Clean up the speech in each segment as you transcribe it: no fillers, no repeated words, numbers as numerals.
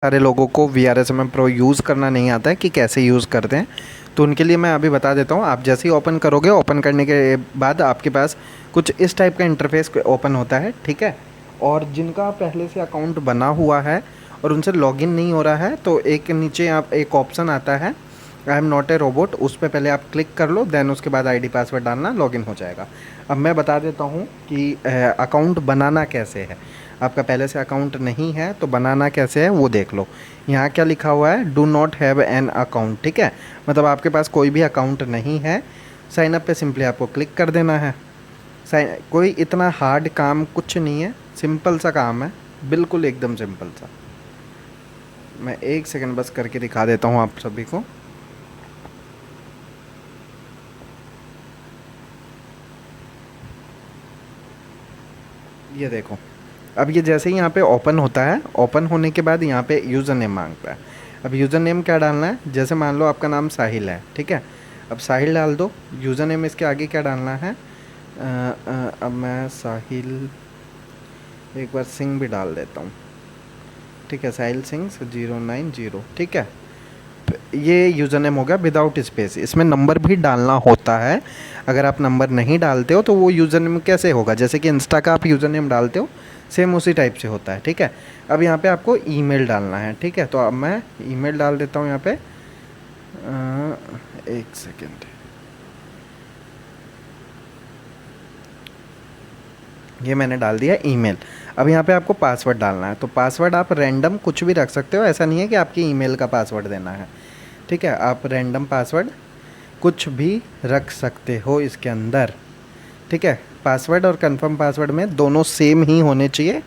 सारे लोगों को VRSMM प्रो यूज़ करना नहीं आता है कि कैसे यूज़ करते हैं, तो उनके लिए मैं अभी बता देता हूँ। आप जैसे ही ओपन करोगे, ओपन करने के बाद आपके पास कुछ इस टाइप का इंटरफेस ओपन होता है, ठीक है। और जिनका पहले से अकाउंट बना हुआ है और उनसे लॉगिन नहीं हो रहा है, तो एक नीचे आप एक ऑप्शन आता है I am not a robot, उस पर पहले आप क्लिक कर लो, देन उसके बाद ID पासवर्ड डालना, लॉगिन हो जाएगा। अब मैं बता देता हूँ कि अकाउंट बनाना कैसे है। आपका पहले से अकाउंट नहीं है तो बनाना कैसे है वो देख लो। यहाँ क्या लिखा हुआ है, do not have an account, ठीक है। मतलब आपके पास कोई भी अकाउंट नहीं है। साइन अप पे सिंपली आपको क्लिक कर देना है। कोई इतना हार्ड काम कुछ नहीं है, सिंपल सा काम है, बिल्कुल एकदम सिंपल सा। मैं एक सेकंड बस करके दिखा देता हूँ आप सभी को। ये देखो, अब ये जैसे ही यहाँ पे ओपन होता है, ओपन होने के बाद यहाँ पे यूज़र नेम मांगता है। अब यूज़र नेम क्या डालना है, जैसे मान लो आपका नाम साहिल है, ठीक है। अब साहिल डाल दो। यूज़र नेम इसके आगे क्या डालना है, अब मैं साहिल एक बार सिंह भी डाल देता हूँ, ठीक है। साहिल सिंह 090, ठीक है। ये यूज़र नेम हो गया विदाउट स्पेस। इसमें नंबर भी डालना होता है। अगर आप नंबर नहीं डालते हो तो वो यूज़र नेम कैसे होगा, जैसे कि इंस्टा का आप यूज़र नेम डालते हो, सेम उसी टाइप से होता है, ठीक है। अब यहाँ पे आपको ईमेल डालना है, ठीक है। तो अब मैं ईमेल डाल देता हूँ यहाँ पे। एक सेकेंड, ये मैंने डाल दिया ईमेल। अब यहाँ पे आपको पासवर्ड डालना है। तो पासवर्ड आप रैंडम कुछ भी रख सकते हो, ऐसा नहीं है कि आपकी ईमेल का पासवर्ड देना है, ठीक है। आप रैंडम पासवर्ड कुछ भी रख सकते हो इसके अंदर, ठीक है। पासवर्ड और कंफर्म पासवर्ड में दोनों सेम ही होने चाहिए,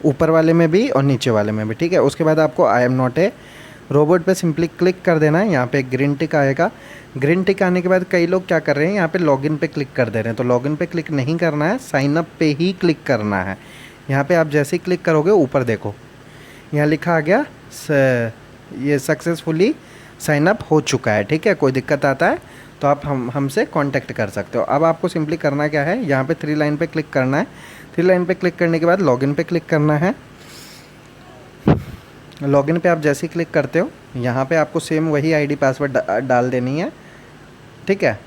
ऊपर वाले में भी और नीचे वाले में भी, ठीक है। उसके बाद आपको I am not a robot पे सिंपली क्लिक कर देना है। यहाँ पे ग्रीन टिक आएगा। ग्रीन टिक आने के बाद कई लोग क्या कर रहे हैं, यहाँ पे लॉगिन पे क्लिक कर दे रहे हैं। तो लॉगिन पे क्लिक नहीं करना है, साइन अप पे ही क्लिक करना है। यहाँ पे आप जैसे ही क्लिक करोगे, ऊपर देखो यहाँ लिखा आ गया ये सक्सेसफुली साइन अप हो चुका है, ठीक है। कोई दिक्कत आता है तो आप हमसे कांटेक्ट कर सकते हो। अब आपको सिंपली करना क्या है, यहाँ पे 3 लाइन पे क्लिक करना है। 3 लाइन पे क्लिक करने के बाद लॉगिन पे क्लिक करना है। लॉगिन पे आप जैसे ही क्लिक करते हो, यहाँ पे आपको सेम वही ID पासवर्ड डाल देनी है, ठीक है।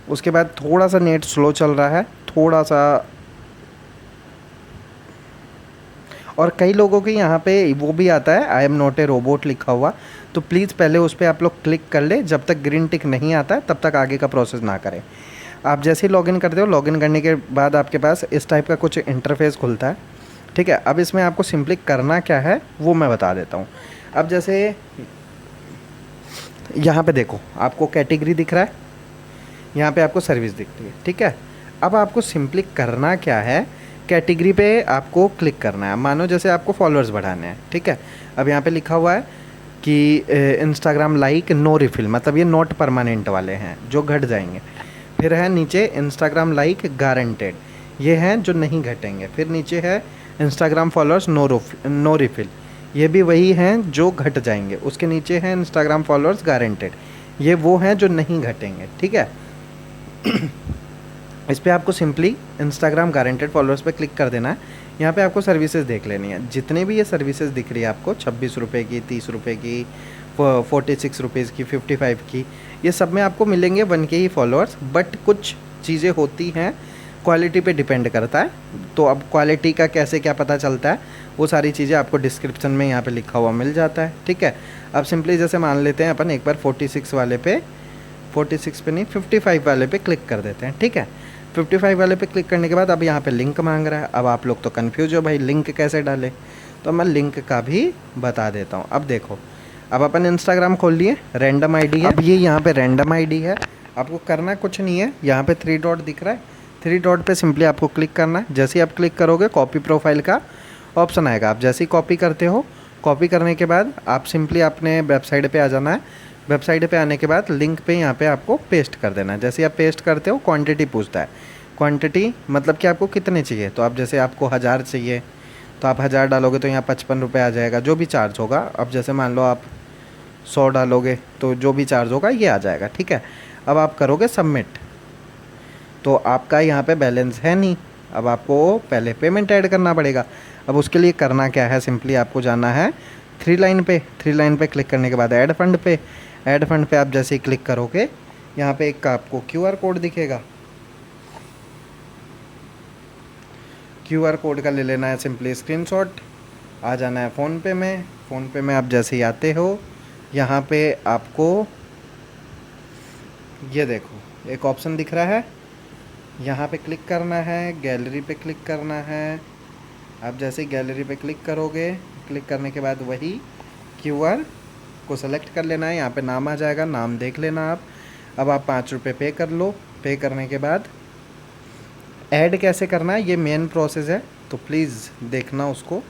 उसके बाद थोड़ा सा नेट स्लो चल रहा है, थोड़ा सा। और कई लोगों के यहाँ पे वो भी आता है I am not a robot लिखा हुआ, तो प्लीज़ पहले उस पर आप लोग क्लिक कर ले। जब तक ग्रीन टिक नहीं आता है तब तक आगे का प्रोसेस ना करें। आप जैसे ही लॉगिन करते हो, लॉगिन करने के बाद आपके पास इस टाइप का कुछ इंटरफेस खुलता है, ठीक है। अब इसमें आपको सिंपली करना क्या है वो मैं बता देता हूँ। अब जैसे यहाँ पे देखो, आपको कैटेगरी दिख रहा है, यहाँ पे आपको सर्विस दिख रही है, ठीक है। अब आपको सिंपली करना क्या है, कैटेगरी पे आपको क्लिक करना है। मानो जैसे आपको फॉलोअर्स बढ़ाने हैं, ठीक है। अब यहाँ पे लिखा हुआ है कि इंस्टाग्राम लाइक नो रिफिल, मतलब ये नॉट परमानेंट वाले हैं जो घट जाएंगे। फिर है नीचे इंस्टाग्राम लाइक गारंटेड, ये हैं जो नहीं घटेंगे। फिर नीचे है इंस्टाग्राम फॉलोअर्स नो रिफिल, ये भी वही हैं जो घट जाएंगे। उसके नीचे है इंस्टाग्राम फॉलोअर्स गारंटेड, ये वो हैं जो नहीं घटेंगे, ठीक है। इस पर आपको सिंपली इंस्टाग्राम गारंटेड फॉलोअर्स पे क्लिक कर देना है। यहाँ पे आपको सर्विसेज देख लेनी है। जितने भी ये सर्विसेज दिख रही है आपको, 26 रुपये की, 30 रुपये की, 46 रुपीज़ की, 55 की, ये सब में आपको मिलेंगे 1K ही फॉलोअर्स। बट कुछ चीज़ें होती हैं, क्वालिटी पे डिपेंड करता है। तो अब क्वालिटी का कैसे क्या पता चलता है, वो सारी चीज़ें आपको डिस्क्रिप्शन में यहाँ पे लिखा हुआ मिल जाता है, ठीक है। अब सिंपली जैसे मान लेते हैं अपन एक बार 46 वाले पे, 46 पे नहीं 55 वाले पे क्लिक कर देते हैं, ठीक है। 55 वाले पे क्लिक करने के बाद अब यहाँ पे लिंक मांग रहा है। अब आप लोग तो कन्फ्यूज हो भाई लिंक कैसे डालें, तो मैं लिंक का भी बता देता हूँ। अब देखो, अब अपन इंस्टाग्राम खोल लिए, रैंडम ID है। अब ये यहाँ पे रैंडम ID है, आपको करना कुछ नहीं है। यहाँ पे 3 डॉट दिख रहा है, 3 डॉट पे सिंपली आपको क्लिक करना है। जैसे ही आप क्लिक करोगे, कॉपी प्रोफाइल का ऑप्शन आएगा। आप जैसे ही कॉपी करते हो, कॉपी करने के बाद आप सिंपली अपने वेबसाइट पे आ जाना है। वेबसाइट पे आने के बाद लिंक पे यहाँ पे आपको पेस्ट कर देना है। जैसे आप पेस्ट करते हो, क्वांटिटी पूछता है। क्वांटिटी मतलब कि आपको कितने चाहिए, तो आप जैसे आपको 1000 चाहिए तो आप 1000 डालोगे तो यहाँ 55 रुपये आ जाएगा, जो भी चार्ज होगा। अब जैसे मान लो आप 100 डालोगे तो जो भी चार्ज होगा ये आ जाएगा, ठीक है। अब आप करोगे सबमिट, तो आपका यहाँ पे बैलेंस है नहीं, अब आपको पहले पेमेंट ऐड करना पड़ेगा। अब उसके लिए करना क्या है, सिंपली आपको जाना है थ्री लाइन पे क्लिक करने के बाद ऐड फंड पे आप जैसे ही क्लिक करोगे यहाँ पे एक आपको QR कोड दिखेगा। QR कोड का ले लेना है सिंपली स्क्रीनशॉट, आ जाना है फ़ोन पे में आप जैसे ही आते हो यहाँ पे आपको ये देखो एक ऑप्शन दिख रहा है, यहाँ पे क्लिक करना है, गैलरी पे क्लिक करना है। आप जैसे ही गैलरी पे क्लिक करोगे, क्लिक करने के बाद वही QR को सेलेक्ट कर लेना है, यहाँ पे नाम आ जाएगा, नाम देख लेना आप। अब आप 5 रुपये पे कर लो। पे करने के बाद ऐड कैसे करना है ये मेन प्रोसेस है, तो प्लीज़ देखना उसको।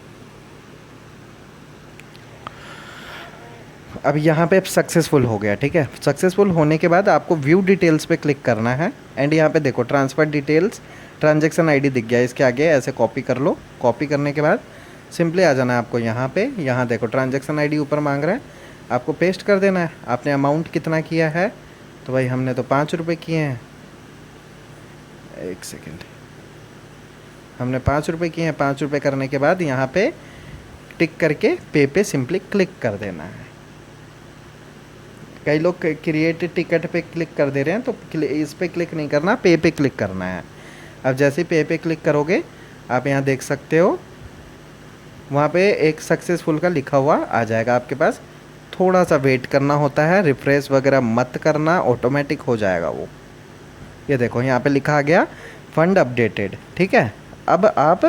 अब यहाँ पे सक्सेसफुल हो गया, ठीक है। सक्सेसफुल होने के बाद आपको व्यू डिटेल्स पे क्लिक करना है एंड यहाँ पे देखो ट्रांसफ़र डिटेल्स ट्रांजैक्शन आईडी दिख गया, इसके आगे ऐसे कॉपी कर लो। कॉपी करने के बाद सिंपली आ जाना है आपको यहाँ पे, यहाँ देखो ट्रांजैक्शन आईडी ऊपर मांग रहा है, आपको पेस्ट कर देना है। आपने अमाउंट कितना किया है, तो भाई हमने तो 5 रुपये किए हैं, एक सेकेंड, हमने 5 रुपये किए हैं। 5 रुपये करने के बाद यहाँ पे टिक करके पे सिंपली क्लिक कर देना है। कई लोग क्रिएट टिकट पे क्लिक कर दे रहे हैं, तो इस पे क्लिक नहीं करना, पे क्लिक करना है। अब जैसे ही पे क्लिक करोगे आप यहाँ देख सकते हो वहाँ पे एक सक्सेसफुल का लिखा हुआ आ जाएगा आपके पास। थोड़ा सा वेट करना होता है, रिफ्रेश वगैरह मत करना, ऑटोमेटिक हो जाएगा वो। ये देखो यहाँ पे लिखा आ गया फंड अपडेटेड, ठीक है। अब आप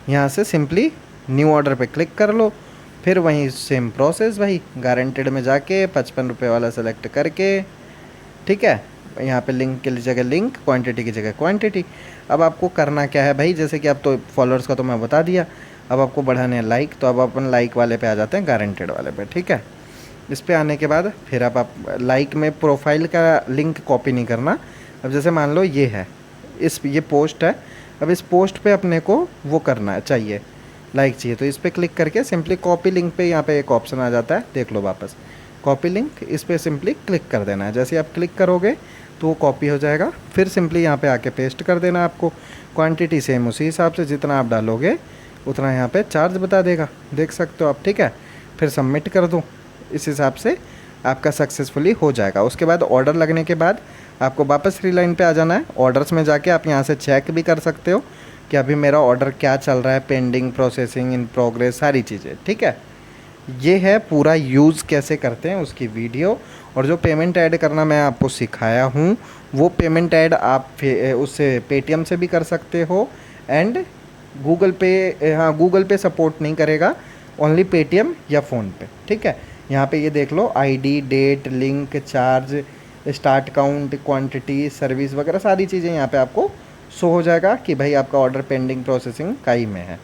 यहाँ से सिंपली न्यू ऑर्डर पे क्लिक कर लो, फिर वहीं सेम प्रोसेस, वही गारंटेड में जाके 55 रुपये वाला सेलेक्ट करके, ठीक है। यहाँ पे लिंक की जगह लिंक, क्वांटिटी की जगह क्वांटिटी। अब आपको करना क्या है भाई, जैसे कि आप तो फॉलोअर्स का तो मैं बता दिया, अब आपको बढ़ाने हैं लाइक, तो अब अपन लाइक वाले पे आ जाते हैं, गारंटेड वाले पे, ठीक है। इस पे आने के बाद फिर आप लाइक में प्रोफाइल का लिंक कॉपी नहीं करना। अब जैसे मान लो ये है, ये पोस्ट है, अब इस पोस्ट पे अपने को वो करना है, चाहिए लाइक चाहिए, तो इस पर क्लिक करके सिंपली कॉपी लिंक पे यहाँ पे एक ऑप्शन आ जाता है, देख लो वापस कॉपी लिंक, इस पर सिंपली क्लिक कर देना है। जैसे आप क्लिक करोगे तो वो कॉपी हो जाएगा, फिर सिंपली यहाँ पे आके पेस्ट कर देना आपको। क्वांटिटी सेम उसी हिसाब से जितना आप डालोगे उतना यहाँ पे चार्ज बता देगा, देख सकते हो आप, ठीक है। फिर सबमिट कर दो, इस हिसाब से आपका सक्सेसफुली हो जाएगा। उसके बाद ऑर्डर लगने के बाद आपको वापस थ्री लाइन पे आ जाना है। ऑर्डर्स में जाके आप यहाँ से चेक भी कर सकते हो कि अभी मेरा ऑर्डर क्या चल रहा है, पेंडिंग, प्रोसेसिंग, इन प्रोग्रेस, सारी चीज़ें, ठीक है। ये है पूरा यूज़ कैसे करते हैं उसकी वीडियो। और जो पेमेंट ऐड करना मैं आपको सिखाया हूँ, वो पेमेंट ऐड आप उससे पेटीएम से भी कर सकते हो एंड गूगल पे, हाँ गूगल पे सपोर्ट नहीं करेगा, ओनली पेटीएम या फ़ोनपे, ठीक है। यहाँ पे ये देख लो ID, date, link, charge, start count, quantity, service वगैरह सारी चीज़ें यहाँ पे आपको शो हो जाएगा कि भाई आपका ऑर्डर पेंडिंग प्रोसेसिंग का ही में है।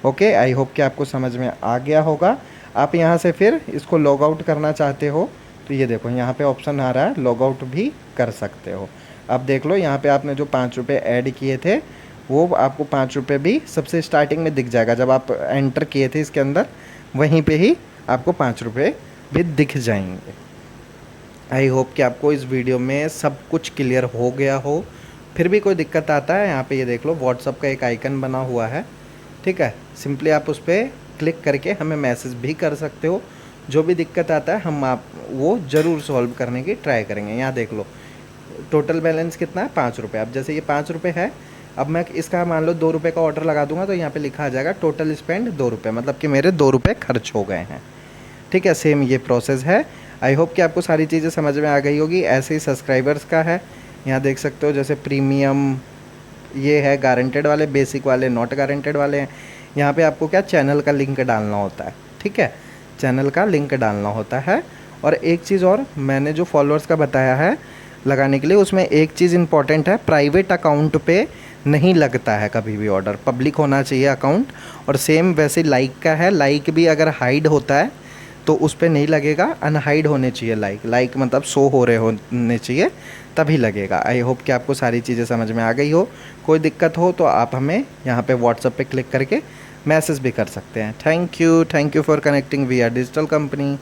ओके, आई होप कि आपको समझ में आ गया होगा। आप यहाँ से फिर इसको लॉग आउट करना चाहते हो तो ये देखो यहाँ पे ऑप्शन आ रहा है, लॉग आउट भी कर सकते हो। अब देख लो यहाँ पे आपने जो 5 रुपये ऐड किए थे वो आपको 5 रुपये भी सबसे स्टार्टिंग में दिख जाएगा, जब आप एंटर किए थे इसके अंदर वहीं पे ही आपको 5 रुपये भी दिख जाएंगे। आई होप कि आपको इस वीडियो में सब कुछ क्लियर हो गया हो। फिर भी कोई दिक्कत आता है, यहाँ पे ये देख लो व्हाट्सअप का एक आइकन बना हुआ है, ठीक है। सिंपली आप उस पर क्लिक करके हमें मैसेज भी कर सकते हो। जो भी दिक्कत आता है हम आप वो ज़रूर सॉल्व करने की ट्राई करेंगे। यहाँ देख लो टोटल बैलेंस कितना है, 5 रुपये। अब जैसे ये 5 रुपये है, अब मैं इसका मान लो 2 रुपये का ऑर्डर लगा दूंगा तो यहाँ पे लिखा आ जाएगा टोटल स्पेंड 2 रुपये, मतलब कि मेरे 2 रुपये खर्च हो गए हैं, ठीक है। सेम ये प्रोसेस है। आई होप कि आपको सारी चीज़ें समझ में आ गई होगी। ऐसे ही सब्सक्राइबर्स का है, यहाँ देख सकते हो, जैसे प्रीमियम ये है, गारंटेड वाले, बेसिक वाले, नॉट गारंटेड वाले हैं। यहाँ पे आपको क्या चैनल का लिंक डालना होता है, ठीक है, चैनल का लिंक डालना होता है। और एक चीज़ और मैंने जो फॉलोअर्स का बताया है लगाने के लिए, उसमें एक चीज़ इंपॉर्टेंट है, प्राइवेट अकाउंट पे नहीं लगता है कभी भी ऑर्डर, पब्लिक होना चाहिए अकाउंट। और सेम वैसे लाइक का है, लाइक भी अगर हाइड होता है तो उस पर नहीं लगेगा, अनहाइड होने चाहिए लाइक मतलब शो हो रहे होने चाहिए तभी लगेगा। आई होप कि आपको सारी चीज़ें समझ में आ गई हो। कोई दिक्कत हो तो आप हमें यहाँ पे व्हाट्सएप पे क्लिक करके मैसेज भी कर सकते हैं। Thank you for connecting we are digital company.